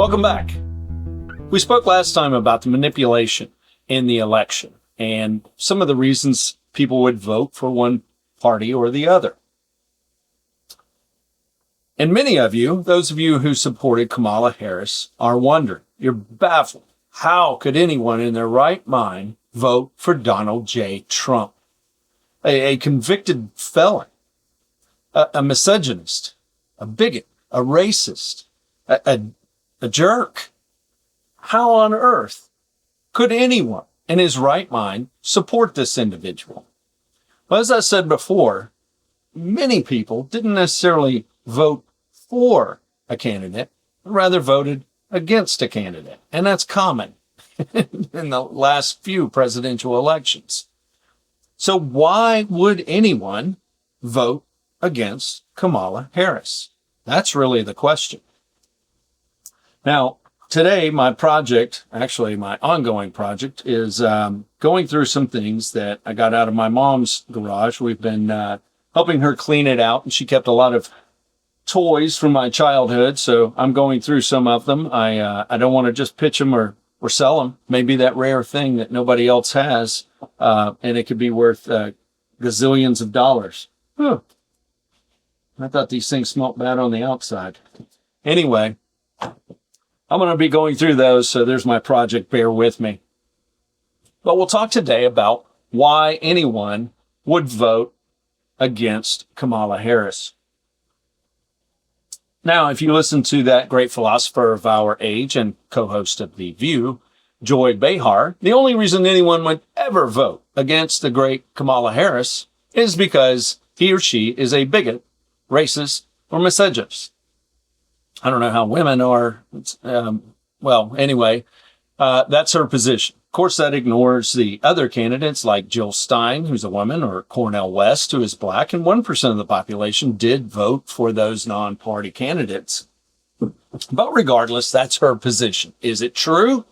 Welcome back. We spoke last time about the manipulation in the election and some of the reasons people would vote for one party or the other. And many of you, those of you who supported Kamala Harris, are wondering, you're baffled. How could anyone in their right mind vote for Donald J. Trump? A convicted felon, a misogynist, a bigot, a racist, a jerk. How on earth could anyone in his right mind support this individual? Well, as I said before, many people didn't necessarily vote for a candidate, rather voted against a candidate. And that's common in the last few presidential elections. So why would anyone vote against Kamala Harris? That's really the question. Now, today, my project, actually my ongoing project, is going through some things that I got out of my mom's garage. We've been helping her clean it out, and she kept a lot of toys from my childhood, so I'm going through some of them. I don't want to just pitch them or sell them. Maybe that rare thing that nobody else has, and it could be worth gazillions of dollars. Huh. I thought these things smelled bad on the outside. Anyway, I'm going to be going through those, so there's my project. Bear with me. But we'll talk today about why anyone would vote against Kamala Harris. Now, if you listen to that great philosopher of our age and co-host of The View, Joy Behar, the only reason anyone would ever vote against the great Kamala Harris is because he or she is a bigot, racist, or misogynist. I don't know how women are. Anyway, that's her position. Of course, that ignores the other candidates like Jill Stein, who's a woman, or Cornel West, who is black, and 1% of the population did vote for those non-party candidates. But regardless, that's her position. Is it true?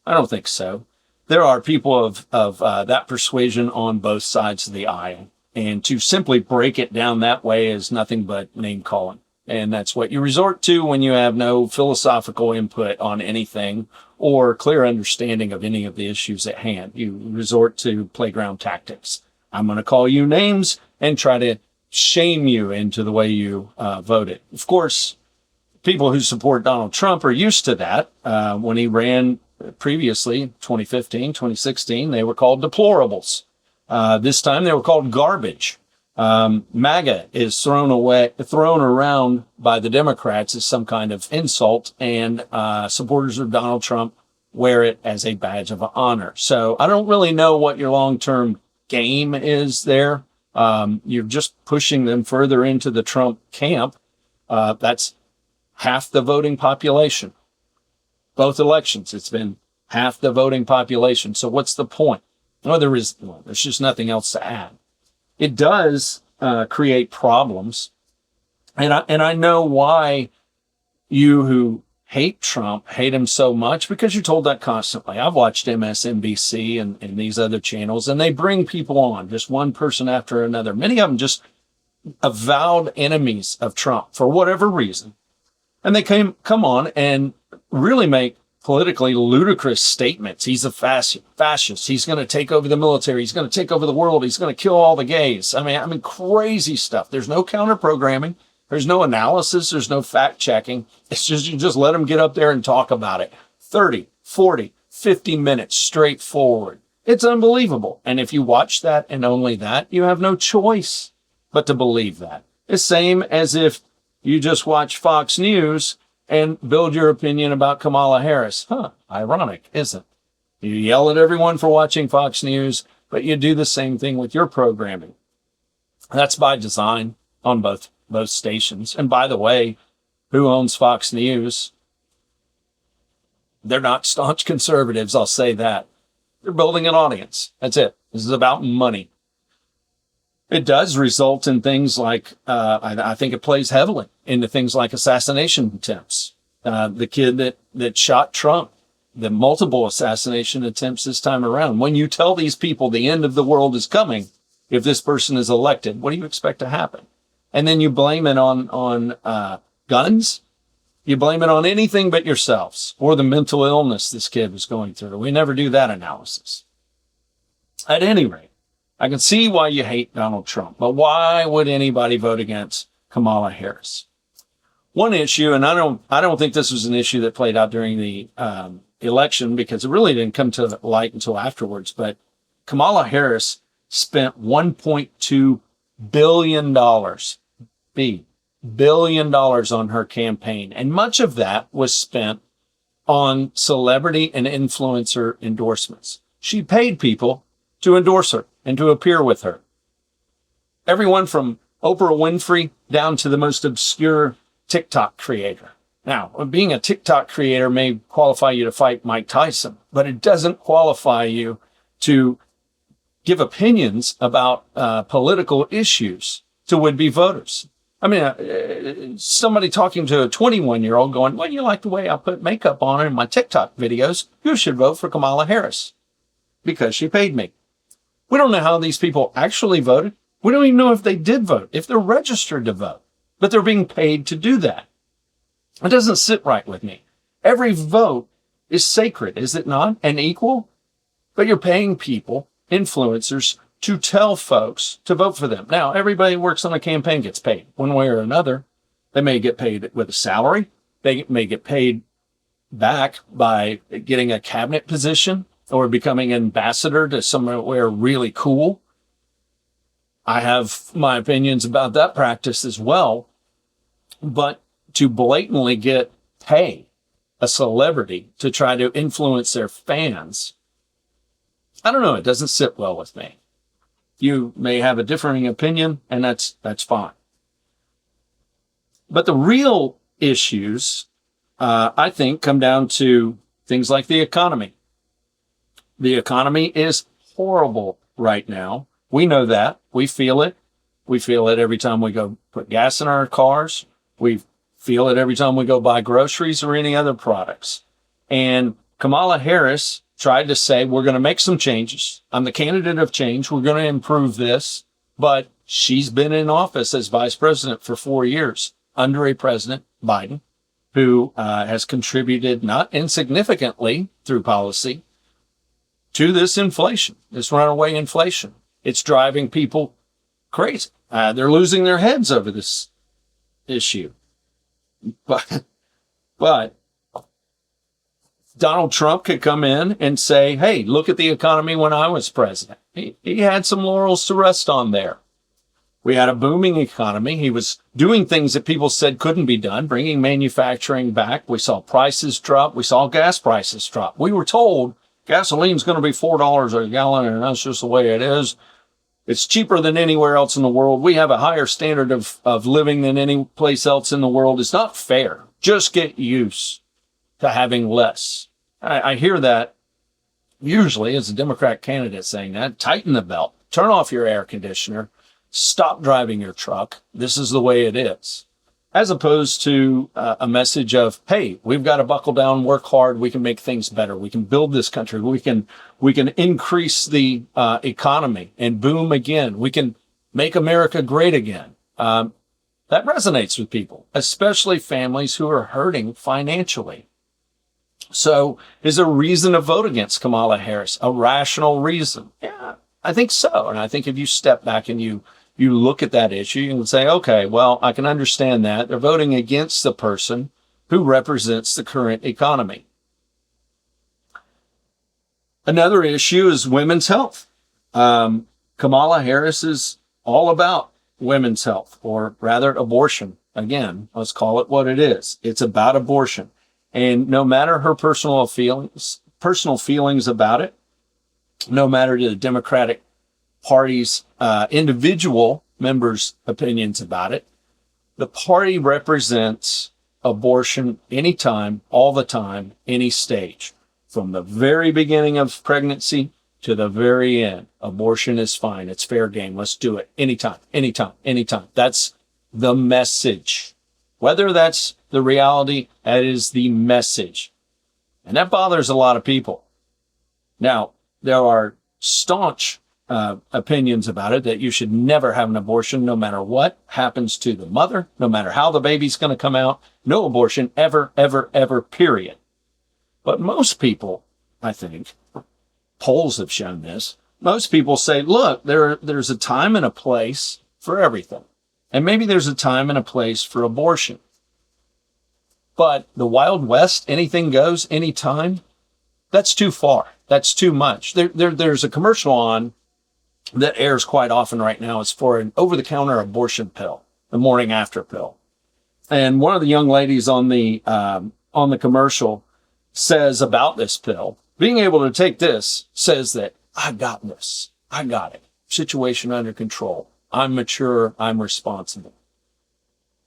I don't think so. There are people of that persuasion on both sides of the aisle, and to simply break it down that way is nothing but name-calling. And that's what you resort to when you have no philosophical input on anything or clear understanding of any of the issues at hand. You resort to playground tactics. I'm going to call you names and try to shame you into the way you voted. Of course, people who support Donald Trump are used to that. When he ran previously, 2015, 2016, they were called deplorables. This time they were called garbage. MAGA is thrown around by the Democrats as some kind of insult, and supporters of Donald Trump wear it as a badge of honor. So I don't really know what your long-term game is there. You're just pushing them further into the Trump camp. That's half the voting population. Both elections, it's been half the voting population. So what's the point? Well, there's just nothing else to add. It does create problems. And I know why you who hate Trump hate him so much, because you're told that constantly. I've watched MSNBC and these other channels, and they bring people on, just one person after another. Many of them just avowed enemies of Trump for whatever reason. And they come on and really make politically ludicrous statements. He's a fascist. He's going to take over the military. He's going to take over the world. He's going to kill all the gays. I mean, crazy stuff. There's no counter programming. There's no analysis. There's no fact checking. It's just, you just let them get up there and talk about it. 30, 40, 50 minutes straight forward. It's unbelievable. And if you watch that and only that, you have no choice but to believe that. It's same as if you just watch Fox News and build your opinion about Kamala Harris. Ironic, isn't it? You yell at everyone for watching Fox News, but you do the same thing with your programming. That's by design on both stations. And by the way, who owns Fox News? They're not staunch conservatives, I'll say that. They're building an audience. That's it. This is about money. It does result in things like, I think it plays heavily into things like assassination attempts. The kid that shot Trump, the multiple assassination attempts this time around. When you tell these people the end of the world is coming, if this person is elected, what do you expect to happen? And then you blame it on guns? You blame it on anything but yourselves or the mental illness this kid was going through. We never do that analysis. At any rate, I can see why you hate Donald Trump, but why would anybody vote against Kamala Harris? One issue, and I don't think this was an issue that played out during the election because it really didn't come to light until afterwards, but Kamala Harris spent $1.2 billion, billion dollars on her campaign. And much of that was spent on celebrity and influencer endorsements. She paid people to endorse her and to appear with her. Everyone from Oprah Winfrey down to the most obscure TikTok creator. Now, being a TikTok creator may qualify you to fight Mike Tyson, but it doesn't qualify you to give opinions about political issues to would-be voters. I mean, somebody talking to a 21-year-old going, well, you like the way I put makeup on in my TikTok videos, you should vote for Kamala Harris because she paid me. We don't know how these people actually voted. We don't even know if they did vote, if they're registered to vote, but they're being paid to do that. It doesn't sit right with me. Every vote is sacred, is it not? And equal? But you're paying people, influencers, to tell folks to vote for them. Now, everybody who works on a campaign gets paid one way or another. They may get paid with a salary. They may get paid back by getting a cabinet position or becoming ambassador to somewhere really cool. I have my opinions about that practice as well. But to blatantly pay a celebrity to try to influence their fans, I don't know, it doesn't sit well with me. You may have a differing opinion, and that's fine. But the real issues, I think, come down to things like the economy. The economy is horrible right now. We know that. We feel it. We feel it every time we go put gas in our cars. We feel it every time we go buy groceries or any other products. And Kamala Harris tried to say, we're going to make some changes. I'm the candidate of change. We're going to improve this. But she's been in office as vice president for 4 years under a President Biden who has contributed not insignificantly through policy to this inflation, this runaway inflation. It's driving people crazy. They're losing their heads over this issue. But Donald Trump could come in and say, hey, look at the economy when I was president. He had some laurels to rest on there. We had a booming economy. He was doing things that people said couldn't be done, bringing manufacturing back. We saw prices drop. We saw gas prices drop. We were told gasoline's going to be $4 a gallon, and that's just the way it is. It's cheaper than anywhere else in the world. We have a higher standard of living than any place else in the world. It's not fair. Just get used to having less. I hear that usually as a Democrat candidate saying that. Tighten the belt. Turn off your air conditioner. Stop driving your truck. This is the way it is. As opposed to a message of, hey, we've got to buckle down, work hard. We can make things better. We can build this country. We can increase the economy and boom again. We can make America great again. That resonates with people, especially families who are hurting financially. So is there a reason to vote against Kamala Harris? A rational reason? Yeah, I think so. And I think if you step back and you look at that issue, you can say, okay, well, I can understand that. They're voting against the person who represents the current economy. Another issue is women's health. Kamala Harris is all about women's health, or rather abortion. Again, let's call it what it is. It's about abortion. And no matter her personal feelings about it, no matter the Democratic Party's individual members' opinions about it, the party represents abortion anytime, all the time, any stage. From the very beginning of pregnancy to the very end, abortion is fine. It's fair game. Let's do it. Anytime, anytime, anytime. That's the message. Whether that's the reality, that is the message. And that bothers a lot of people. Now, there are staunch opinions about it, that you should never have an abortion, no matter what happens to the mother, no matter how the baby's going to come out. No abortion ever, ever, ever, period. But most people, I think, polls have shown this, most people say, look, there's a time and a place for everything. And maybe there's a time and a place for abortion. But the Wild West, anything goes, anytime, that's too far. That's too much. There's a commercial on that airs quite often right now. It's for an over-the-counter abortion pill, the morning after pill. And one of the young ladies on the commercial says about this pill, being able to take this says that I got this. I got it. Situation under control. I'm mature. I'm responsible.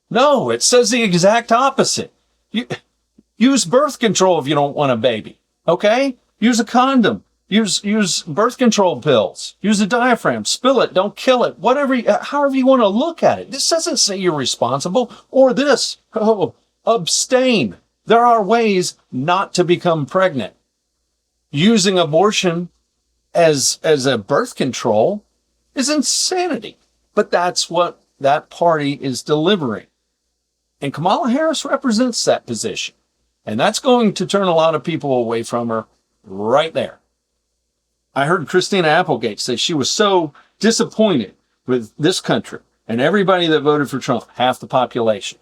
No, it says the exact opposite. Use birth control if you don't want a baby. Okay? Use a condom. Use birth control pills. Use a diaphragm. Spill it. Don't kill it. However you want to look at it. This doesn't say you're responsible or this. Oh, abstain. There are ways not to become pregnant. Using abortion as a birth control is insanity. But that's what that party is delivering. And Kamala Harris represents that position. And that's going to turn a lot of people away from her right there. I heard Christina Applegate say she was so disappointed with this country and everybody that voted for Trump, half the population.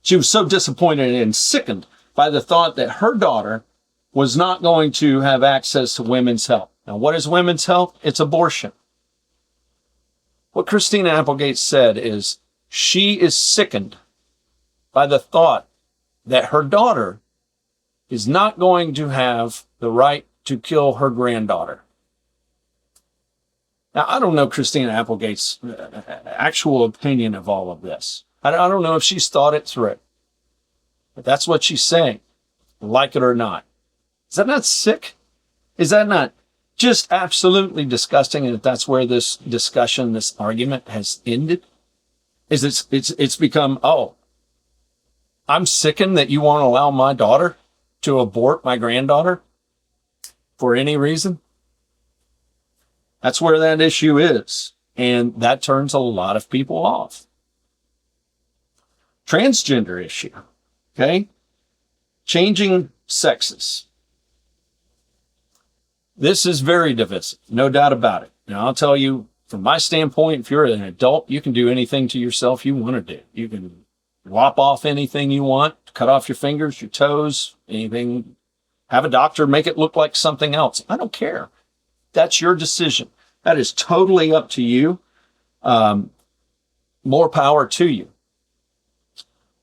She was so disappointed and sickened by the thought that her daughter was not going to have access to women's health. Now, what is women's health? It's abortion. What Christina Applegate said is she is sickened by the thought that her daughter is not going to have the right to kill her granddaughter. Now, I don't know Christina Applegate's actual opinion of all of this. I don't know if she's thought it through. But that's what she's saying, like it or not. Is that not sick? Is that not just absolutely disgusting? And that's where this discussion, this argument has ended? It's become, oh, I'm sickened that you won't allow my daughter to abort my granddaughter for any reason. That's where that issue is. And that turns a lot of people off. Transgender issue. Okay? Changing sexes. This is very divisive, no doubt about it. Now, I'll tell you, from my standpoint, if you're an adult, you can do anything to yourself you want to do. You can lop off anything you want, cut off your fingers, your toes, anything. Have a doctor make it look like something else. I don't care. That's your decision. That is totally up to you. More power to you.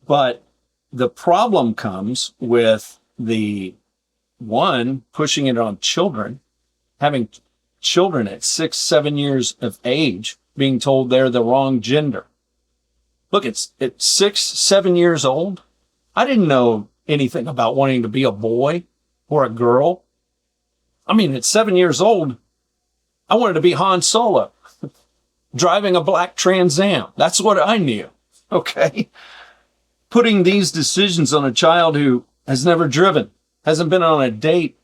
But the problem comes with the one pushing it on children, having children at 6, 7 years of age being told they're the wrong gender. Look, it's at 6, 7 years old. I didn't know anything about wanting to be a boy or a girl. I mean, at 7 years old, I wanted to be Han Solo, driving a black Trans Am. That's what I knew. Okay? Putting these decisions on a child who has never driven, hasn't been on a date,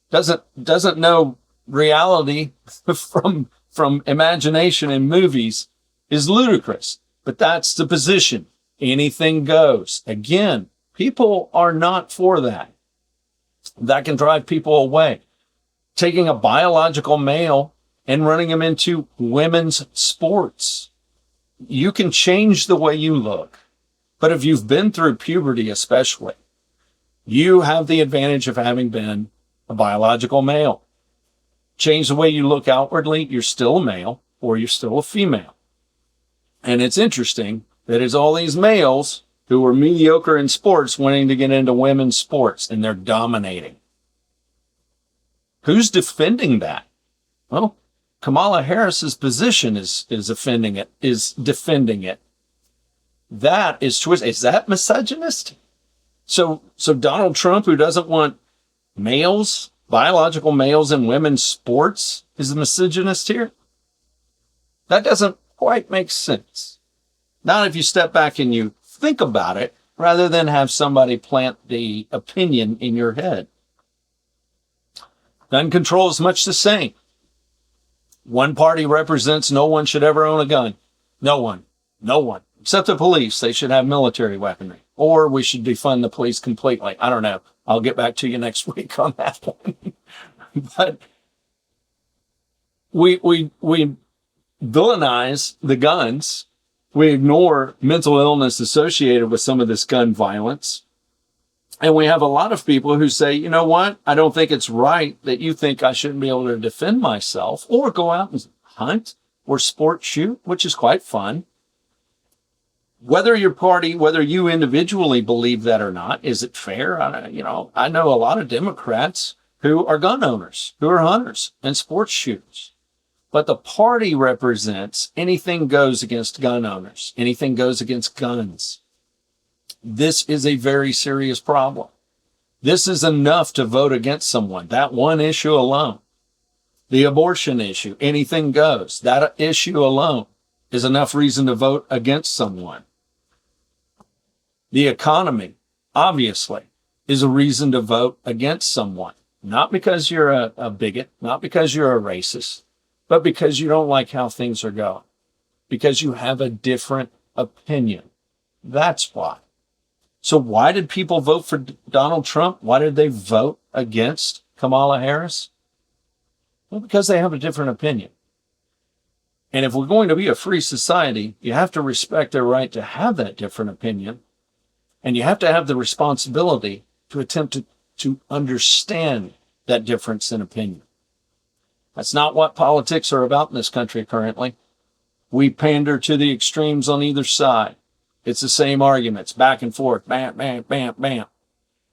doesn't know reality from imagination in movies is ludicrous. But that's the position. Anything goes. Again, people are not for that. That can drive people away. Taking a biological male and running him into women's sports. You can change the way you look. But if you've been through puberty especially, you have the advantage of having been a biological male. Change the way you look outwardly, you're still a male or you're still a female. And it's interesting that it's all these males who were mediocre in sports wanting to get into women's sports, and they're dominating. Who's defending that? Well, Kamala Harris's position is defending it. That is twisted. Is that misogynist? So Donald Trump, who doesn't want males, biological males in women's sports, is the misogynist here? That doesn't quite make sense. Not if you step back and you think about it, rather than have somebody plant the opinion in your head. Gun control is much the same. One party represents no one should ever own a gun. No one. No one. Except the police. They should have military weaponry. Or we should defund the police completely. I don't know. I'll get back to you next week on that one. But we villainize the guns. We ignore mental illness associated with some of this gun violence. And we have a lot of people who say, you know what? I don't think it's right that you think I shouldn't be able to defend myself or go out and hunt or sport shoot, which is quite fun. Whether your party, whether you individually believe that or not, is it fair? I know a lot of Democrats who are gun owners, who are hunters and sports shooters. But the party represents anything goes against gun owners, anything goes against guns. This is a very serious problem. This is enough to vote against someone. That one issue alone. The abortion issue, anything goes. That issue alone is enough reason to vote against someone. The economy, obviously, is a reason to vote against someone. Not because you're a bigot, not because you're a racist, but because you don't like how things are going. Because you have a different opinion. That's why. So why did people vote for Donald Trump? Why did they vote against Kamala Harris? Well, because they have a different opinion. And if we're going to be a free society, you have to respect their right to have that different opinion. And you have to have the responsibility to attempt to understand that difference in opinion. That's not what politics are about in this country currently. We pander to the extremes on either side. It's the same arguments, back and forth, bam, bam, bam, bam.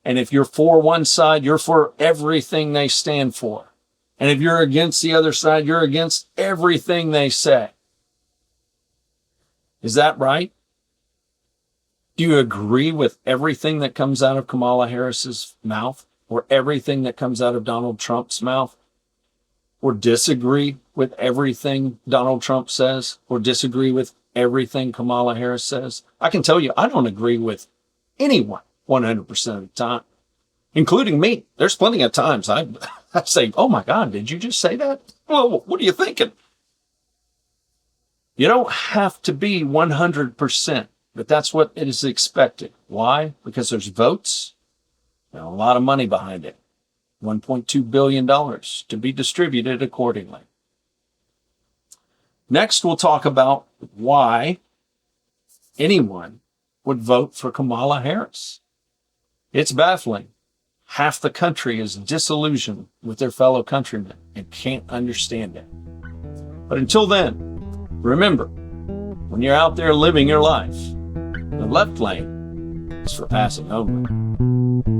And if you're for one side, you're for everything they stand for. And if you're against the other side, you're against everything they say. Is that right? Do you agree with everything that comes out of Kamala Harris's mouth or everything that comes out of Donald Trump's mouth? Or disagree with everything Donald Trump says or disagree with everything Kamala Harris says? I can tell you, I don't agree with anyone 100% of the time, including me. There's plenty of times I say, oh my God, did you just say that? Well, what are you thinking? You don't have to be 100%, but that's what it is expected. Why? Because there's votes and a lot of money behind it. $1.2 billion to be distributed accordingly. Next, we'll talk about why anyone would vote for Kamala Harris. It's baffling. Half the country is disillusioned with their fellow countrymen and can't understand it. But until then, remember, when you're out there living your life, the left lane is for passing only.